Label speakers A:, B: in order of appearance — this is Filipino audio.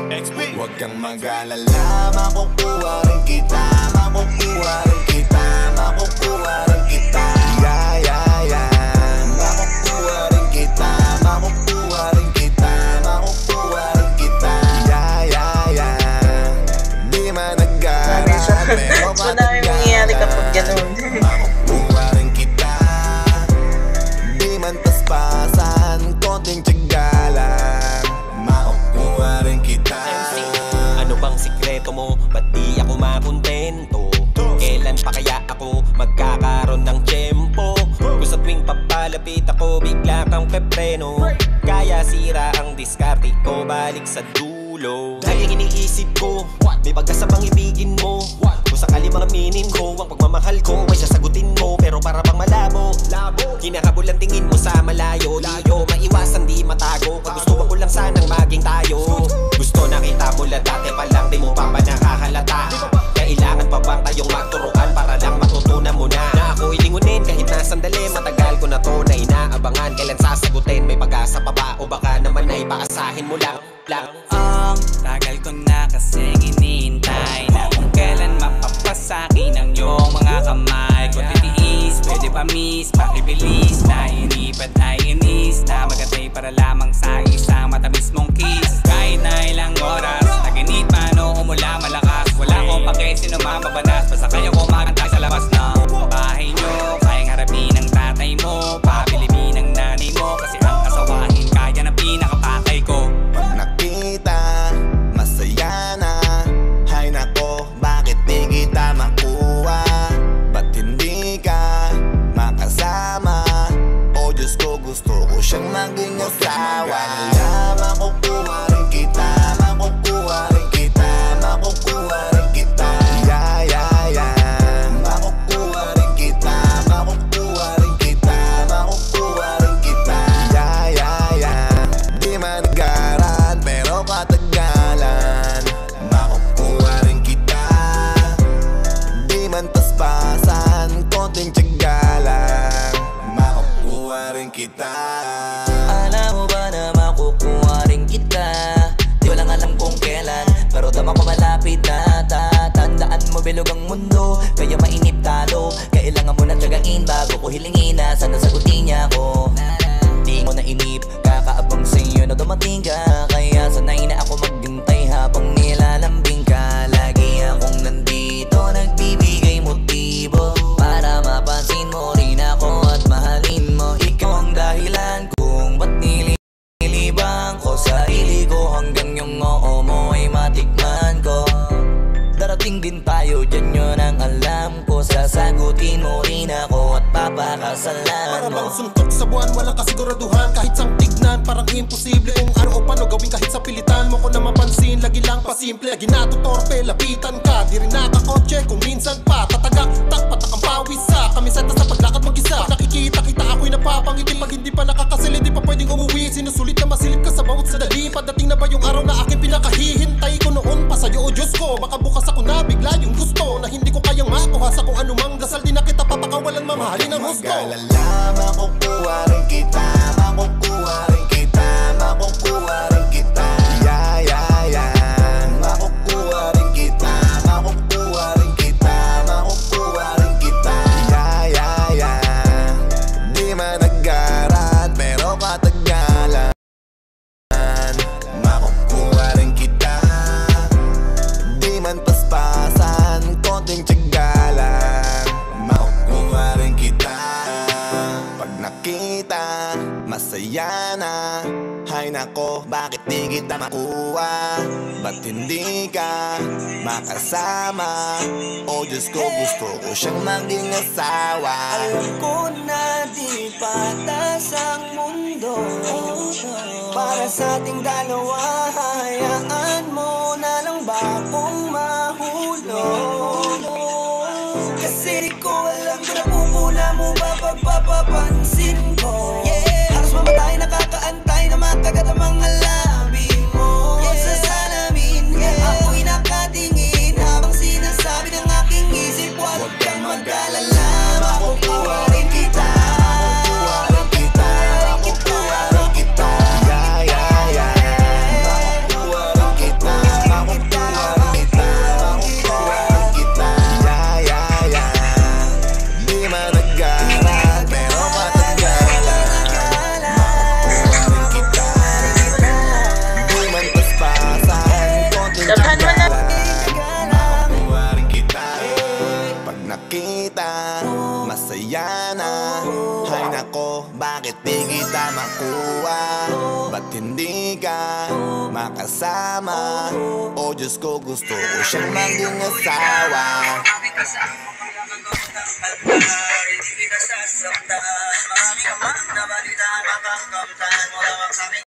A: Huwag kang mag-alala, makukuha rin kita, makukuha rin kita, makukuha rin kita. Yeah, yeah, yeah. Makukuha rin kita, makukuha rin kita, makukuha rin kita. Yeah, yeah, yeah. Di man nag-aaral, pero
B: madami mangyayari kapag ganun.
A: Makukuha rin kita. Di man paspasan, konting tiyaga lang, makukuha rin kita.
C: Ano bang sikreto mo? Ba't di ako makontento? Kailan pa kaya ako magkakaroon ng tiyempo? Kung sa tuwing papalapit ako, bigla kang pepreno. Kaya sira ang diskarte ko, balik sa dulo. Dahil iniisip ko, may pag-asa bang ibigin mo? Kung sakali mga minin ko, ang pagmamahal ko ay sasagutin mo, pero para bang malabo. Kinakabul ang tingin mo sa malayo, layo, maiwasan di matago. Kagustuhan ko lang sanang maging tayo. Gusto nakita mo lang dati pa lang, di mo pa ba nakahalata? Kailangan pa bang tayong magturuan para lang matutunan mo na ako ilingunin kahit na sandali. Matagal ko na to na inaabangan, kailan sasagutin? May pag-asa pa ba o baka naman ay paasahin mo lang?
D: Ang tagal ko na kasing inihintay na kung kailan mapapasakin ang iyong mga kamay. Kung titiis, pwede pa miss, pakibilis na inipat ay inis na magatay para lamang sa isang matamis mong kiss. Kahit na ilang oras, naginit man o umula malakas, wala akong pake sino mamabanas, basta kayo kumakanta sa labas ng bahay nyo. Kayang harapin ng tatay mo, pabilibin ng nanay mo, kasi ang kasawahin kaya ng pinakapakay ko.
A: Pag nakita, masaya na. Hay nako, bakit di kita makuha? Ba't hindi ka makasama? O Diyos ko, gusto ko siyang maging asawa. Makukuha rin kita, makukuha rin kita, makukuha rin kita. Yeah, yeah, yeah. Makukuha rin kita, makukuha rin kita, makukuha rin kita. Yeah, yeah, yeah. Di man nag-aaral, pero katagalan, makukuha rin kita. Di man paspasan, konting tiyaga lang, makukuha rin kita.
E: Alam mo ba na makukuha rin kita? Di ko lang alam kung kailan, pero tama ko malapit na. Tandaan mo bilog ang mundo, kaya mainip talo. Kailangan mo na tiyagain bago ko hilingin na sana sagutin niya ako. Di mo na inip, kakaabang sa'yo na dumating ka, kaya sanay na ako maghintay habang nilalambing ka. Lagi akong nandito, nagbibigay motibo para mapansin mo rin ako at mahalin mo. Ikaw ang dahilan kung ba't nililibang ko sarili ko, hanggang yung oo mo ay matikman ko. Darating din tayo, dyan yun ang alam ko. Sasagutin mo rin ako at papakasalan
F: para
E: mo.
F: bang suntok sa buwan, walang kasiguraduhan. Kahit sang tignan, parang imposible kung ano o paano gawin. Kahit sa pilitan mo ko na mapansin, lagi lang pasimple. Lagi natutorpe, lapitan ka, di rin nakakotse. Kung minsan pa, tatagak, patak ang pawis sa kamiseta sa paglakad mag-isa. Pag nakikita kita, ako'y napapangiti. Pag hindi pa nakakasilid, di pa pwedeng umuwi. Sinusulit na masilip ka sa bawat sadali. Padating na ba yung araw na aking pinakahihintay ko noon pa sa'yo, o Diyos ko? Makabukas ako na bigla yung gusto na hindi ko kayang makuha sa kung anumang dasal. Di na kita papakawalan, mamahalin ang husto.
A: Mag-alala, makukuha rin kita, makukuha rin kita, makukuha rin kita. Yeah, yeah, yeah. Makukuha rin kita, makukuha rin kita, makukuha rin kita. Yeah, yeah, yeah. Di man nag-aaral, pero katagalan, makukuha rin kita. Di man paspasan, konting tiyaga lang, makukuha rin kita. Pag nakita, masaya na. Hay nako, bakit di kita makuha? Ba't hindi ka makasama? O Diyos ko, gusto ko siyang maging asawa.
E: Alam ko na di patas ang mundo para sa ating dalawa. Hayaan mo na lang ba kung mahulog? Kasi di ko alam kung napupula mo ba pagpapapansin ko. Halos mamatay, nakakaantay na matagat ang mga labi mo sa salamin. Ako'y nakatingin habang sinasabi ng aking isip, huwag kang mag-alala, makukuha rin kita,
A: Makukuha rin kita, makukuha rin kita. Yeah, yeah, yeah. Makukuha rin kita. bakit di kita makuha? Ba't hindi ka makasama? O Diyos ko, gusto ko siyang maging asawa.
G: Hindi kita sasaktan. Marami ka man na balita, makakamtan mo lang ang